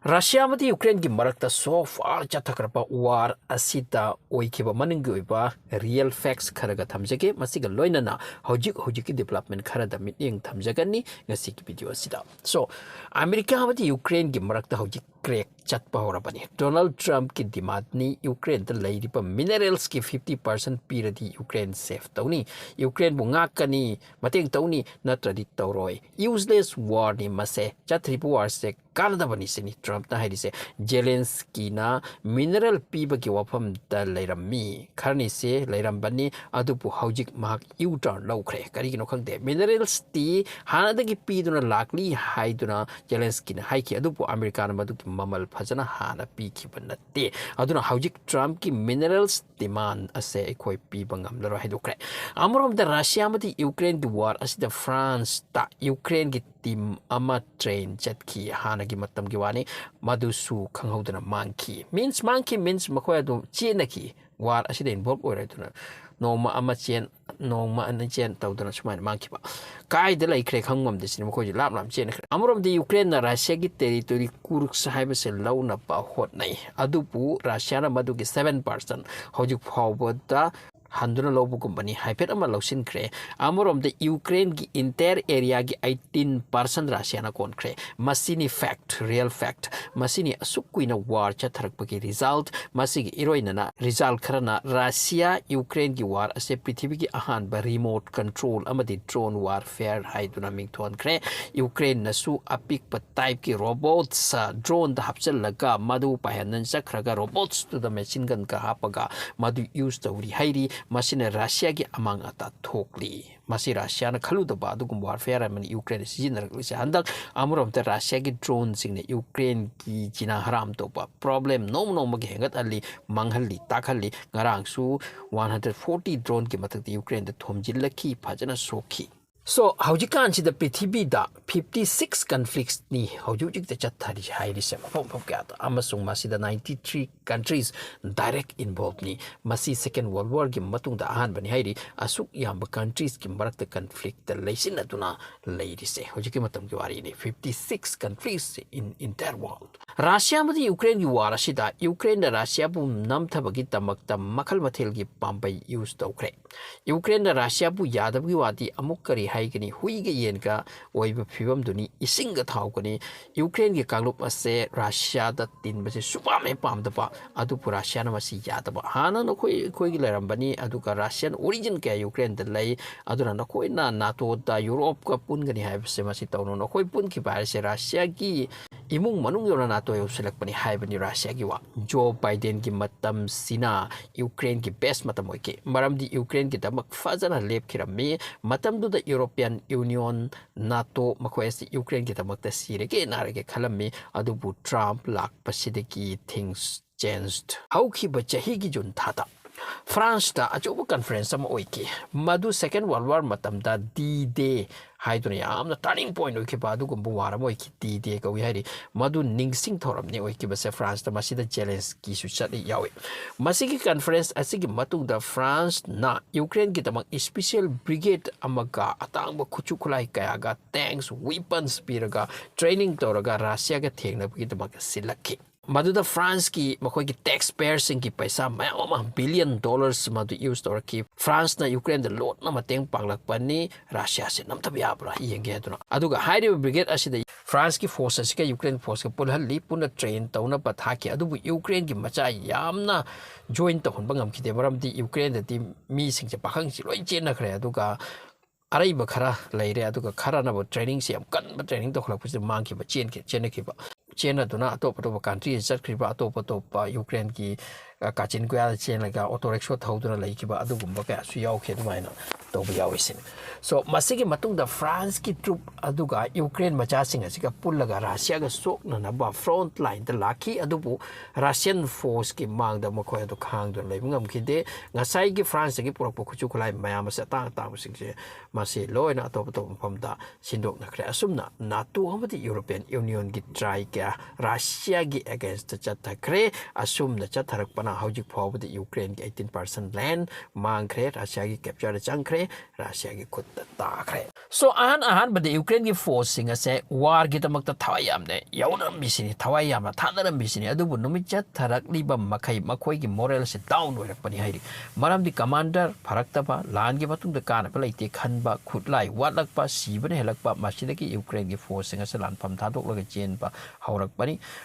Russia amadi Ukraine gi marakta so far chathakrapa war asita oikiba maningi oiba real facts kharaga thamjage masiga loinana hojik development kharada meeting thamjagani ngasi ki video asida so America amadi Ukraine gi marakta hojik crack chatpa horabani Donald Trump ki demand ni Ukraine da leiripa minerals ki 50% piradi Ukraine safe tawni Ukraine bu ngakani mateng tawni natradi tawroi useless war ni mase chatripu war se Canada bani sini Trump na hairi se Zelensky na mineral piba ki wafam da leirami kharni se leirambani adupu haujik mahak U-turn laukre kari kino khangde minerals ti hana dagi piduna lakli haiduna Zelensky na haiki adupu America na madu ki mamal phajana hana pi ki banate aduna haujik Trump ki minerals demand ase ekoi piba ngamlaro haidukre amurom da Russia mati Ukraine di war asida France ta Ukraine ki team ama train chatki hana gi matam gi wani madusu khanghodana monkey means makoy adu chenaki war asida involve oiraduna noma ama chen noma an chen tawdana sumai monkey ba kai de lai kre khangmam de sin makoy lam chen amurom de Ukraine na Russia gi territory kuruk sahaiba se launa pa hot nai adupu Russia na madu gi 7% hojik phawbada handuna lobu company hypet ama lausin kre amorom the Ukraine gi entire area gi 18% Russia na kon kre masini fact real fact masini asukuina war cha tharak pagi result masigi iroina na result kharana Russia Ukraine gi war ase prithvi gi ahan ba remote control amadi drone warfare haiduna mingthon kre Ukraine nasu apik pa type ki robots drone da hapchal laga madu pahanan chakhraga robots to the machine gun ka hapaga madu use tawri hairi masina Russia gi amang ata thokli masi Russia na khalu da badu gum warfare man Ukraine sijinar se handak amuram ta Russia gi drone sing ne Ukraine gi china haram to pa problem no gi hengat ali manghalli takhalli ngarang su 140 drone gi matak Ukraine da thomjil laki phajana sokhi so haujikan si da prithvi da 56 conflicts ni haujik da chathari hairi se pom kya ta amasung masi da 93 countries direct involved ni masi second world war gi matung da ahan bani hairi asuk yamba countries ki marakta conflict da leisin aduna leiri se haujik matam gi wari ni 56 countries in entire world Russia madi Ukraine gi war asida Ukraine da Russia bu nam thabagi tamakta makhal mathel gi pambai use tawkre Ukraine da Russia bu yadab gi wadi amuk kari haigani huiga yenga oiba phibam duni isinga thawkani Ukraine gi kanglup ase Russia da tin base supame pamdaba adu pura Russia na masi yadaba hana no koi gi larambani adu ka Russian origin ka Ukraine da lai adu na koi na NATO da Europe ka pun gani haibse masi tawno no koi pun ki bar se Russia gi imung manung yona NATO yo select pani haibani Russia gi wa Joe Biden gi matam sina Ukraine gi best matam oike maram di Ukraine gi damak fazana lep kirami matam du da European Union NATO makwesi Ukraine ki tamakta sirege narege khalami adubu Trump lak pasideki things changed how ki bachahi gi jun thata France da ajobu conference am oiki madu second world war matam da D-Day haiduna yamna turning point oiki badu gumbu wara oiki D-Day ka wi hairi madu ningsing thoram ne oiki base France da masida Zelensky su chati yawe masigi conference asigi matung da France na Ukraine ki tamak special brigade amaga atangba khuchu khulai kaya ga tanks weapons piraga training toraga Russia ga thengna ki tamak silakhi Maduda France ki makoy ki taxpayers ki paisa mayama $1 billion madu use tor ki France na Ukraine da lot na mateng panglakpan ni Russia se namtabi abra yenge aduna aduga hairi brigade asida France ki forces ka Ukraine force ka pulhalli puna train tawna pathaki adubu Ukraine ki macha yamna join tawon bangam ki de maram di Ukraine da ti mi sing che pakhang si loi chen na khre aduga araiba khara leire aduga khara na training se am kan training to khlak pus mang ki ba chen ki ba China do not top of a country is just kriba top Ukraine ki kachin kuya chen like auto rickshaw thawduna leikiba adugumba ka suyau khe dumaina tobi yawisin so masigi matung da France ki troop aduga Ukraine macha singa sika pullaga Russia ga sok na ba front line da laki adubu Russian force ki mang da makoy adu khang do leibungam kide ngasai ki France ki purak pokhu kulai mayam sa ta singse masi loina top pam da sindok na kre asumna NATO hamati European Union ki try ka Russia gi against the chatakre asum na chatarak ꯇꯧꯔꯛꯄꯅ ꯍꯧꯖꯤꯛ ꯐꯥꯎꯕꯗ ꯌꯨꯀ꯭ꯔꯦꯟꯒꯤ 18% ꯂꯦꯟ ꯃꯥꯡꯈ꯭ꯔꯦ ꯔꯁꯤꯌꯥꯒꯤ ꯀꯦꯞꯆꯔꯗ ꯆꯪꯈ꯭ꯔꯦ ꯔꯁꯤꯌꯥꯒꯤ ꯈꯨꯠꯇ ꯇꯥꯈ꯭ꯔꯦ ꯁꯣ ꯑꯍꯥꯟꯕꯗ ꯌꯨꯀ꯭ꯔꯦꯟꯒꯤ ꯐꯣꯔꯁꯁꯤꯡ ꯑꯁꯦ ꯋꯥꯔꯒꯤꯗꯃꯛꯇ ꯊꯋꯥꯏ ꯌꯥꯝꯅ ꯌꯥꯎꯔꯝꯃꯤꯁꯤꯅꯤ ꯊꯋꯥꯏ ꯌꯥꯝꯅ ꯊꯥꯅꯔꯝꯃꯤꯁꯤꯅꯤ ꯑꯗꯨꯕꯨ ꯅꯨꯃꯤꯠ ꯆꯠꯊꯔꯛꯂꯤꯕ ꯃꯈꯩ ꯃꯈꯣꯏꯒꯤ ꯃꯣꯔꯦꯜꯁꯦ ꯗꯥꯎꯟ ꯑꯣꯏꯔꯛꯄꯅꯤ ꯍꯥꯏꯔꯤ ꯃꯔꯝꯗꯤ ꯀꯃꯥꯟꯗꯔ ꯐꯔꯛꯇꯕ ꯂꯥꯟꯒꯤ ꯃꯇꯨꯡꯗ ꯀꯥꯟꯅꯕ ꯂꯩꯇꯦ ꯈꯟꯕ ꯈꯨꯠꯂꯥꯏ ꯋꯥꯠꯂꯛꯄ ꯁꯤꯕꯅ ꯍꯦꯜꯂꯛꯄ ꯃꯁꯤꯗꯒꯤ ꯌꯨꯀ꯭ꯔꯦꯟꯒꯤ ꯐꯣꯔꯁꯁꯤꯡ ꯑꯁꯤ ꯂꯥꯟꯐꯝ ꯊꯥꯗꯣꯛꯂꯒ ꯆꯦꯟꯕ ꯍꯧꯔꯛꯄꯅꯤ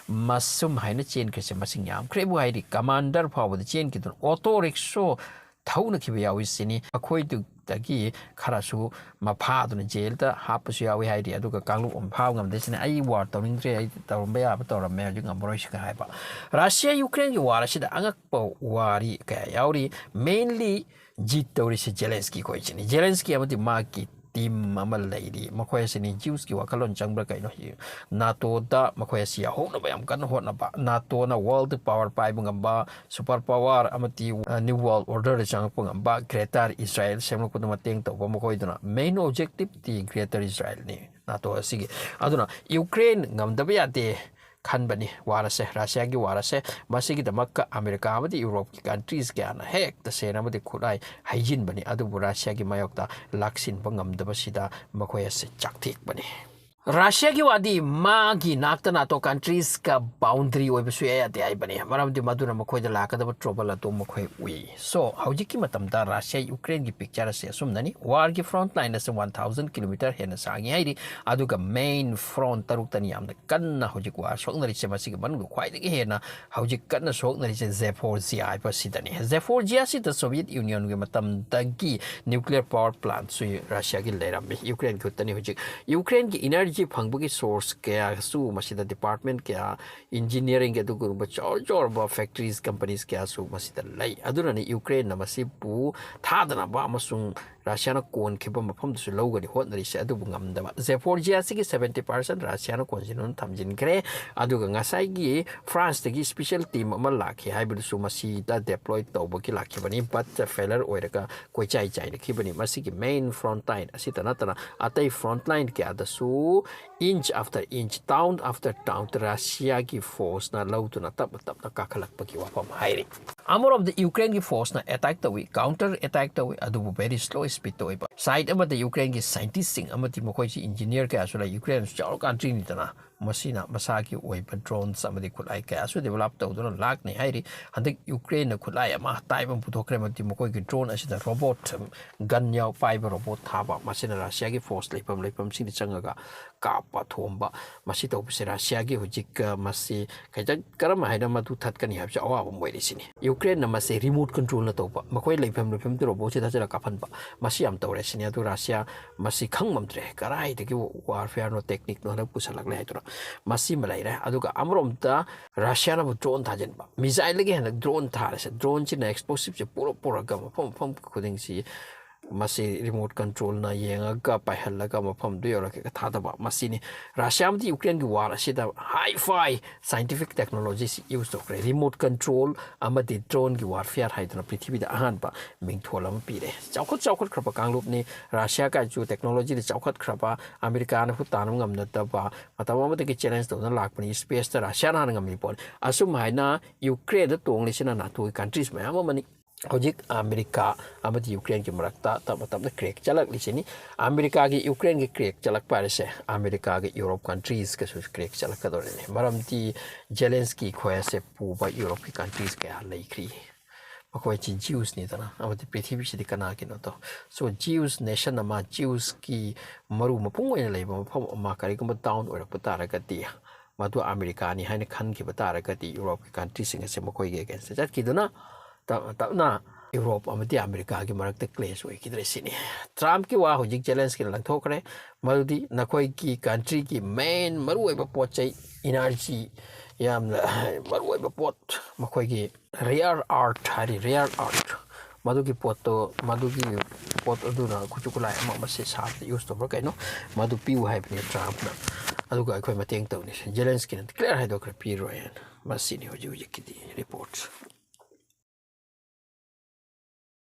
ꯃꯁꯨꯝ ꯍꯥꯏꯅ ꯆꯦꯟꯈ꯭ꯔꯤꯁꯦ ꯃꯁꯤꯡ ꯌꯥꯝꯈ꯭ꯔꯦꯕꯨ ꯍꯥꯏꯔꯤ ꯀꯃꯥꯟꯗꯔ ꯐꯥꯎꯕꯗ ꯆꯦꯟꯈꯤꯗꯨꯅ ꯑꯣꯇꯣ ꯔꯤꯛꯁꯣ ꯊꯧꯅꯈꯤꯕ ꯌꯥꯎꯏꯁꯤꯅꯤ ꯑꯩꯈꯣꯏꯗꯨꯗꯒꯤ ꯈꯔꯁꯨ ꯃꯐꯥꯗꯨꯅ ꯖꯦꯜꯗ ꯍꯥꯞꯄꯁꯨ ꯌꯥꯎꯏ ꯍꯥꯏꯔꯤ ꯑꯗꯨꯒ ꯀꯥꯡꯂꯨꯞ ꯑꯃ ꯐꯥꯕ ꯉꯝꯗꯦꯁꯤꯅ ꯑꯩ ꯋꯥꯔ ꯇꯧꯅꯤꯡꯗ꯭ꯔꯦ ꯑꯩ ꯇꯧꯔꯝꯕ ꯌꯥꯕ ꯇꯧꯔꯝꯃꯦ ꯍꯧꯖꯤꯛ ꯉꯝꯃꯔꯣꯏꯁꯤꯒ ꯍꯥꯏꯕ ꯔꯁꯤꯌꯥ ꯌꯨꯀ꯭ꯔꯦꯟꯒꯤ ꯋꯥꯔ ꯑꯁꯤꯗ ꯑꯉꯛꯄ ꯋꯥꯔꯤ ꯀꯌꯥ ꯌꯥꯎꯔꯤ ꯃꯦꯟꯂꯤ ꯖꯤꯠ ꯇꯧꯔꯤꯁꯤ ꯖꯦꯂꯦꯟꯁꯀꯤ ꯈꯣꯏꯁꯤꯅꯤ ꯖꯦꯂꯦꯟꯁꯀꯤ ꯑꯃꯗꯤ ꯃꯥꯒꯤ ꯇꯤꯝ ꯑꯃ ꯂꯩꯔꯤ ꯃꯈꯣꯏ ꯑꯁꯤꯅꯤ ꯖ꯭ꯌꯨꯁꯀꯤ ꯋꯥꯈꯜꯂꯣꯟ ꯆꯪꯕ꯭ꯔꯥ ꯀꯩꯅꯣ ꯅꯥꯇꯣꯗ ꯃꯈꯣꯏ ꯑꯁꯤ ꯌꯥꯎꯍꯧꯅꯕ ꯌꯥꯝ ꯀꯟꯅ ꯍꯣꯠꯅꯕ ꯅꯥꯇꯣꯅ ꯋꯥꯔꯜꯗ ꯄꯋꯥꯔ ꯄꯥꯏꯕ ꯉꯝꯕ ꯁꯨꯄꯔ ꯄꯋꯥꯔ ꯑꯃꯗꯤ ꯅ꯭ꯌꯨ ꯋꯥꯔꯜ ꯑꯣꯔꯗꯔꯗ ꯆꯪꯉꯛꯄ ꯉꯝꯕ ꯒ꯭ꯔꯦꯇꯔ ꯏꯁ꯭ꯔꯥꯏꯜ ꯁꯦꯝꯂꯛꯄꯗ ꯃꯇꯦꯡ ꯇꯧꯕ ꯃꯈꯣꯏꯗꯨꯅ ꯃꯦꯟ ꯑꯣꯕꯖꯦꯛꯇꯤꯞꯇꯤ ꯒ꯭ꯔꯦꯇꯔ ꯏꯁ꯭ꯔꯥꯏꯜꯅꯤ ꯅꯥꯇꯣ ꯑꯁꯤꯒꯤ ꯑꯗꯨꯅ ꯌꯨꯀ꯭ꯔꯦꯟ ꯉꯝꯗꯕ ꯌꯥꯗꯦ ꯈꯟꯕꯅꯤ ꯋꯥꯔꯁꯦ ꯔꯁꯤꯌꯥꯒꯤ ꯋꯥꯔꯁꯦ ꯃꯁꯤꯒꯤꯗꯃꯛꯇ ꯑꯃꯦꯔꯤꯀꯥ ꯑꯃꯗꯤ ꯌꯨꯔꯣꯞꯀꯤ ꯀꯟꯇ꯭ꯔꯤꯁ ꯀꯌꯥꯅ ꯍꯦꯛꯇ ꯁꯦꯟ ꯑꯃꯗꯤ ꯈꯨꯠꯂꯥꯏ ꯍꯩꯖꯤꯟꯕꯅꯤ ꯑꯗꯨꯕꯨ ꯔꯁꯤꯌꯥꯒꯤ ꯃꯥꯌꯣꯛꯇ ꯂꯥꯛꯁꯤꯟꯕ ꯉꯝꯗꯕꯁꯤꯗ ꯃꯈꯣꯏ ꯑꯁꯤ ꯆꯥꯛꯊꯦꯛꯄꯅꯤ ꯔꯁꯤꯌꯥꯒꯤ ꯋꯥꯗꯤ ꯃꯥꯒꯤ ꯅꯥꯛꯇ ꯅꯥꯇꯣ ꯀꯟꯇ꯭ꯔꯤꯁꯀ ꯕꯥꯎꯟꯗꯔꯤ ꯑꯣꯏꯕꯁꯨ ꯌꯥꯗꯦ ꯍꯥꯏꯕꯅꯤ ꯃꯔꯝꯗꯤ ꯃꯗꯨꯅ ꯃꯈꯣꯏꯗ ꯂꯥꯛꯀꯗꯕ ꯇ꯭ꯔꯣꯕꯜ ꯑꯗꯨ ꯃꯈꯣꯏ ꯎꯏ ꯁꯣ ꯍꯧꯖꯤꯛꯀꯤ ꯃꯇꯝꯗ ꯔꯁꯤꯌꯥ ꯌꯨꯀ꯭ꯔꯦꯟꯒꯤ ꯄꯤꯛꯆꯔ ꯑꯁꯤ ꯑꯁꯨꯝꯅꯅꯤ ꯋꯥꯔꯒꯤ ꯐ꯭ꯔꯣꯟꯠ ꯂꯥꯏꯟ ꯑꯁꯤ 1000 ꯀꯤꯂꯣꯃꯤꯇꯔ ꯍꯦꯟꯅ ꯁꯥꯡꯉꯤ ꯍꯥꯏꯔꯤ ꯑꯗꯨꯒ ꯃꯦꯟ ꯐ꯭ꯔꯣꯟꯠ ꯇꯔꯨꯛꯇꯅꯤ ꯌꯥꯝꯅ ꯀꯟꯅ ꯍꯧꯖꯤꯛ ꯋꯥꯔ ꯁꯣꯛꯅꯔꯤꯁꯦ ꯃꯁꯤꯒꯤ ꯃꯅꯨꯡꯗ ꯈ꯭ꯋꯥꯏꯗꯒꯤ ꯍꯦꯟꯅ ꯍꯧꯖꯤꯛ ꯀꯟꯅ ꯁꯣꯛꯅꯔꯤꯁꯦ ꯖꯦꯐꯣꯔꯖꯤꯌꯥ ꯍꯥꯏꯕꯁꯤꯗꯅꯤ ꯖꯦꯐꯣꯔꯖꯤꯌꯥꯁꯤꯗ ꯁꯣꯚꯤꯌꯦꯠ ꯌꯨꯅꯤꯌꯟꯒꯤ ꯃꯇꯝꯗꯒꯤ ꯅ꯭ꯌꯨꯀ꯭ꯂꯤꯌꯔ ꯄꯥꯋꯔ ꯄ꯭ꯂꯥꯟꯠꯁꯨ ꯔꯁꯤꯌꯥꯒꯤ ꯂꯩꯔꯝꯃꯤ ꯌꯨꯀ꯭ꯔꯦꯟ ꯈꯨꯠꯇꯅꯤ ꯍꯧꯖꯤꯛ ꯌꯨꯀ꯭ꯔꯦꯟꯒꯤ ꯏꯅꯔꯖꯤ ꯐꯪꯕꯒꯤ ꯁꯣꯔꯁ ꯀꯌꯥꯁꯨ ꯃꯁꯤꯗ ꯗꯤꯄꯥꯔꯠꯃꯦꯟ ꯀꯌꯥ ꯏꯟꯖꯤꯅꯤꯌꯥꯔꯤꯡꯒꯤ ꯑꯗꯨꯒꯨꯝꯕ ꯆꯥꯎꯔꯕ ꯐꯦꯛꯇꯔꯤꯁ ꯀꯝꯄꯅꯤꯁ ꯀꯌꯥꯁꯨ ꯃꯁꯤꯗ ꯂꯩ ꯑꯗꯨꯅꯅꯤ ꯌꯨꯀ꯭ꯔꯦꯟꯅ ꯃꯁꯤꯕꯨ ꯊꯥꯗꯅꯕ ꯑꯃꯁꯨꯡ ꯔꯁꯤꯌꯥꯅ ꯀꯣꯟꯈꯤꯕ ꯃꯐꯝꯗꯨꯁꯨ ꯂꯧꯒꯅꯤ ꯍꯣꯠꯅꯔꯤꯁꯦ ꯑꯗꯨꯕꯨ ꯉꯝꯗꯕ ꯖꯦꯐꯣꯔꯖꯤꯌꯥꯁꯤꯒꯤ 70% ꯔꯁꯤꯌꯥꯅ ꯀꯣꯟꯁꯤꯟꯗꯨꯅ ꯊꯝꯖꯤꯟꯈ꯭ꯔꯦ ꯑꯗꯨꯒ ꯉꯁꯥꯏꯒꯤ ꯐ꯭ꯔꯥꯟꯁꯇꯒꯤ ꯁ꯭ꯄꯦꯁꯤꯌꯦꯜ ꯇꯤꯝ ꯑꯃ ꯂꯥꯛꯈꯤ ꯍꯥꯏꯕꯗꯨꯁꯨ ꯃꯁꯤꯗ ꯗꯦꯄ꯭ꯂꯣꯏ ꯇꯧꯕꯒꯤ ꯂꯥꯛꯈꯤꯕꯅꯤ ꯕꯠ ꯐꯦꯂꯔ ꯑꯣꯏꯔꯒ ꯀꯣꯏꯆꯥꯏ ꯆꯥꯏꯅꯈꯤꯕꯅꯤ ꯃꯁꯤꯒꯤ ꯃꯦꯟ ꯐ꯭ꯔꯣꯟꯠ ꯂꯥꯏꯟ ꯑꯁꯤꯇ ꯅꯠꯇꯅ ꯑꯇꯩ ꯐ꯭ꯔꯣꯟꯠ ꯂꯥꯏꯟ ꯀꯌꯥꯗꯁꯨ inch after inch, town after town, Russiaꯒꯤ ꯐꯣꯔꯁꯅ ꯂꯧꯗꯨꯅ ꯇꯞꯅ ꯇꯞꯅ ꯀꯥꯈꯠꯂꯛꯄꯒꯤ ꯋꯥꯐꯝ ꯍꯥꯏꯔꯤ ꯑꯃꯔꯣꯝꯗ ꯌꯨꯀ꯭ꯔꯦꯟꯒꯤ ꯐꯣꯔꯁꯅ ꯑꯦꯇꯥꯛ ꯇꯧꯏ ꯀꯥꯎꯟꯇꯔ ꯑꯦꯇꯥꯛ ꯇꯧꯏ ꯑꯗꯨꯕꯨ ꯚꯦꯔꯤ ꯁ꯭ꯂꯣ ꯁ꯭ꯄꯤꯗꯇ ꯑꯣꯏꯕ ꯁꯥꯏꯠ ꯑꯃꯗ ꯌꯨꯀ꯭ꯔꯦꯟꯒꯤ ꯁꯥꯏꯟꯇꯤꯁꯁꯤꯡ ꯑꯃꯗꯤ ꯃꯈꯣꯏꯁꯤ ꯏꯟꯖꯤꯅꯤꯌꯔ ꯀꯌꯥꯁꯨ ꯂꯩ ꯌꯨꯀ꯭ꯔꯦꯟꯁꯨ ꯆꯥꯎꯔ ꯀꯟꯇ꯭ꯔꯤꯅꯤꯗꯅ ꯃꯁꯤꯅ ꯃꯁꯥꯒꯤ ꯑꯣꯏꯕ ꯗ꯭ꯔꯣꯟꯁ ꯑꯃꯗꯤ ꯈꯨꯠꯂꯥꯏ ꯀꯌꯥꯁꯨ ꯗꯦꯕꯂꯞ ꯇꯧꯗꯨꯅ ꯂꯥꯛꯅꯤ ꯍꯥꯏꯔꯤ ꯍꯟꯗꯛ ꯌꯨꯀ꯭ꯔꯦꯟꯅ ꯈꯨꯠꯂꯥꯏ ꯑꯃ ꯇꯥꯏꯕ ꯑꯃ ꯄꯨꯊꯣꯛꯈ꯭ꯔꯦ ꯃꯗꯨꯗꯤ ꯃꯈꯣꯏꯒꯤ ꯗ꯭ꯔꯣꯟ ꯑꯁꯤꯗ ꯔꯣꯕꯣꯠ ꯒꯟ ꯌꯥꯎ ꯄꯥꯏꯕ ꯔꯣꯕꯣꯠ ꯊꯥꯕ ꯃꯁꯤꯅ ꯔꯁꯤꯌꯥꯒꯤ ꯐꯣꯔꯁ ꯂꯩꯐꯝꯁꯤꯡꯗ ꯆꯪꯉꯒ ꯀꯥꯞꯄ ꯊꯣꯝꯕ ꯃꯁꯤ ꯇꯧꯕꯁꯦ ꯔꯁꯤꯌꯥꯒꯤ ꯍꯧꯖꯤꯛ ꯃꯁꯤ ꯈꯤꯇꯪ ꯀꯔꯝ ꯍꯥꯏꯅ ꯃꯗꯨ ꯊꯠꯀꯅꯤ ꯍꯥꯏꯕꯁꯤ ꯑꯋꯥꯕ ꯑꯃ ꯑꯣꯏꯔꯤꯁꯤꯅꯤ ꯌꯨꯀ꯭ꯔꯦꯟꯅ ꯃꯁꯤ ꯔꯤꯃꯣꯠ ꯀꯟꯇ꯭ꯔꯣꯜꯅ ꯇꯧꯕ ꯃꯈꯣꯏ ꯂꯩꯐꯝꯗꯨ ꯔꯣꯕꯣꯠꯁꯤ ꯊꯥꯖꯔꯒ ꯀꯥꯞꯍꯟꯕ ꯃꯁꯤ ꯌꯥꯝ ꯇꯧꯔꯦ ꯁꯤꯅꯤ ꯑꯗꯨ ꯔꯁꯤꯌꯥ ꯃꯁꯤ ꯈꯪꯉꯝꯗ꯭ꯔꯦ ꯀꯔꯥꯏꯗꯒꯤ ꯋꯥꯔꯐꯤꯌꯥꯔꯅꯣ ꯇꯦꯛꯅꯤꯛꯅꯣ ꯍꯟꯗꯛ ꯄꯨꯁꯜꯂꯛꯂꯦ ꯍꯥꯏꯗꯨꯅ ꯃꯁꯤ ꯑꯃ ꯂꯩꯔꯦ ꯑꯗꯨꯒ ꯑꯃꯔꯣꯝꯗ ꯔꯁꯤꯌꯥꯅꯕꯨ ꯗ꯭ꯔꯣꯟ ꯊꯥꯖꯤꯟꯕ ꯃꯤꯖꯥꯏꯜꯗꯒꯤ ꯍꯦꯟꯅ ꯗ꯭ꯔꯣꯟ ꯊꯥꯔꯁꯦ ꯗ꯭ꯔꯣꯟꯁꯤꯅ ꯑꯦꯛꯁꯄ꯭ꯂꯣꯁꯤꯞꯁꯦ ꯄꯨꯔꯛꯑꯒ ꯃꯐꯝ ꯈꯨꯗꯤꯡꯁꯤ ꯃꯁꯤ ꯔꯤꯃꯣꯠ ꯀꯟꯇ꯭ꯔꯣꯜꯅ ꯌꯦꯡꯉꯒ ꯄꯥꯏꯍꯜꯂꯒ ꯃꯐꯝꯗꯨ ꯌꯧꯔꯛꯀꯦꯒ ꯊꯥꯗꯕ ꯃꯁꯤꯅꯤ ꯔꯁꯤꯌꯥ ꯑꯃꯗꯤ ꯌꯨꯀ꯭ꯔꯦꯟꯒꯤ ꯋꯥꯔ ꯑꯁꯤꯗ ꯍꯥꯏ ꯐꯥꯏ ꯁꯥꯏꯟꯇꯤꯐꯤꯛ ꯇꯦꯛꯅꯣꯂꯣꯖꯤꯁꯤ ꯌꯨꯁ ꯇꯧꯈ꯭ꯔꯦ ꯔꯤꯃꯣꯠ ꯀꯟꯇ꯭ꯔꯣल ꯑꯃꯗꯤ ꯗ꯭ꯔꯣꯟꯒꯤ ꯋꯥꯔꯐꯤꯌꯥꯔ ꯍꯥꯏꯗꯨꯅ ꯄ꯭ꯔꯤꯊꯤꯕꯤꯗ ꯑꯍꯥꯟꯕ ꯃꯤꯡꯊꯣꯜ ꯑꯃ ꯄꯤꯔꯦ ꯆꯥꯎꯈꯠꯈ꯭ꯔꯕ ꯀꯥꯡꯂꯨꯞꯅꯤ ꯔꯁꯤꯌꯥ ꯀꯥꯏꯁꯨ ꯇꯦꯛꯅꯣꯂꯣꯖꯤꯗ ꯆꯥꯎꯈꯠꯈ꯭ꯔꯕ ꯑꯃꯦꯔꯤꯀꯥꯅꯁꯨ ꯇꯥꯟꯅꯕ ꯉꯝꯅꯗꯕ ꯃꯇꯝ ꯑꯃꯗꯒꯤ ꯆꯦꯂꯦꯟꯖ ꯇꯧꯗꯨꯅ ꯂꯥꯛꯄꯅꯤ ꯁ꯭ꯄꯦꯁꯇ ꯔꯁꯤꯌꯥꯅ ꯍꯥꯟꯅ ꯉꯝꯃꯤ ꯄꯣꯠꯅꯤ ꯑꯁꯨꯝ ꯍꯥꯏꯅ ꯌꯨꯀ꯭ꯔꯦꯟꯗ ꯇꯣꯡꯂꯤꯁꯤꯅ ꯅꯥꯇꯣꯒꯤ ꯀꯟꯇ꯭ꯔꯤꯁ ꯃꯌꯥꯝ ꯑꯃꯅꯤ ꯍꯧꯖꯤꯛ ꯑꯃꯦꯔꯤꯀꯥ ꯑꯃꯗꯤ ꯌꯨꯀ꯭ꯔꯦꯟꯒꯤ ꯃꯔꯛꯇ ꯇꯞꯅ ꯇꯞꯅ ꯀ꯭ꯔꯦꯛ ꯆꯠꯂꯛꯂꯤꯁꯤꯅꯤ ꯑꯃꯦꯔꯤꯀꯥꯒꯤ ꯌꯨꯀ꯭ꯔꯦꯟꯒꯤ ꯀ꯭ꯔꯦꯛ ꯆꯠꯂꯛꯄ ꯍꯥꯏꯔꯤꯁꯦ ꯑꯃꯦꯔꯤꯀꯥꯒꯤ ꯌꯨꯔꯣꯞ ꯀꯟꯇ꯭ꯔꯤꯁꯀꯁꯨ ꯀ꯭ꯔꯦꯛ ꯆꯠꯂꯛꯀꯗꯧꯔꯤꯅꯤ ꯃꯔꯝꯗꯤ ꯖꯦꯂꯦꯟꯁꯀꯤ ꯈꯣꯏ ꯑꯁꯦ ꯄꯨꯕ ꯌꯨꯔꯣꯞꯀꯤ ꯀꯟꯇ꯭ꯔꯤꯁ ꯀꯌꯥ ꯂꯩꯈ꯭ꯔꯤ ꯃꯈꯣꯏꯁꯤ ꯖ꯭ꯌꯨꯁꯅꯤꯗꯅ ꯑꯃꯗꯤ ꯄ꯭ꯔꯤꯊꯤꯕꯤꯁꯤꯗꯤ ꯀꯅꯥꯒꯤꯅꯣꯗꯣ ꯁꯣ ꯖ꯭ꯌꯨꯁ ꯅꯦꯁꯟ ꯑꯃ ꯖ꯭ꯌꯨꯁꯀꯤ ꯃꯔꯨ ꯃꯄꯨꯡ ꯑꯣꯏꯅ ꯂꯩꯕ ꯃꯐꯝ ꯑꯃ ꯀꯔꯤꯒꯨꯝꯕ ꯗꯥꯎꯟ ꯑꯣꯏꯔꯛꯄ ꯇꯥꯔꯒꯗꯤ ꯃꯗꯨ ꯑꯃꯦꯔꯤꯀꯥꯅꯤ ꯍꯥꯏꯅ ꯈꯟꯈꯤꯕ ꯇꯥꯔꯒꯗꯤ ꯌꯨꯔꯣꯞꯀꯤ ꯀꯟꯇ꯭ꯔꯤꯁꯤꯡ ꯑꯁꯦ ꯃꯈꯣꯏꯒꯤ ꯑꯦꯒꯦꯟꯁꯇ ꯆꯠꯈꯤꯗꯨꯅ ꯇꯞꯅ ꯇꯞꯅ ꯌꯨꯔꯣꯞ ꯑꯃꯗꯤ ꯑꯃꯦꯔꯤꯀꯥꯒꯤ ꯃꯔꯛꯇ ꯀ꯭ꯂꯦꯁ ꯑꯣꯏꯈꯤꯗ꯭ꯔꯦ ꯁꯤꯅꯤ ꯇ꯭ꯔꯝꯞꯀꯤ ꯋꯥ ꯍꯧꯖꯤꯛ ꯖꯦꯂꯦꯟꯁꯀꯤꯅ ꯂꯪꯊꯣꯛꯈ꯭ꯔꯦ ꯃꯗꯨꯗꯤ ꯅꯈꯣꯏꯒꯤ ꯀꯟꯇ꯭ꯔꯤꯒꯤ ꯃꯦꯟ ꯃꯔꯨꯑꯣꯏꯕ ꯄꯣꯠ ꯆꯩ ꯏꯅꯔꯖꯤ ꯌꯥꯝꯅ ꯃꯔꯨꯑꯣꯏꯕ ꯄꯣꯠ ꯃꯈꯣꯏꯒꯤ ꯔꯦꯌꯔ ꯑꯥꯔꯠ ꯍꯥꯏꯔꯤ ꯔꯦꯌꯔ ꯑꯥꯔꯠ ꯃꯗꯨꯒꯤ ꯄꯣꯠ ꯑꯗꯨꯅ ꯈꯨꯠꯁꯨ ꯈꯨꯠꯂꯥꯏ ꯑꯃꯁꯦ ꯁꯥꯕꯗ ꯌꯨꯁ ꯇꯧꯕ꯭ꯔꯥ ꯀꯩꯅꯣ ꯃꯗꯨ ꯄꯤꯌꯨ ꯍꯥꯏꯕꯅꯤ ꯇ꯭ꯔꯝꯞꯅ ꯑꯗꯨꯒ ꯑꯩꯈꯣꯏ ꯃꯇꯦꯡ ꯇꯧꯅꯤ ꯖꯦꯂꯦꯟꯁꯀꯤꯅ ꯀ꯭ꯂꯤꯌꯔ ꯍꯥꯏꯗꯣꯛꯈ꯭ꯔꯦ ꯄꯤꯔꯣꯏ ꯍꯥꯏꯅ ꯃꯁꯤꯅꯤ ꯍꯧꯖꯤꯛꯀꯤꯗꯤ ꯔꯤꯄꯣꯔꯠ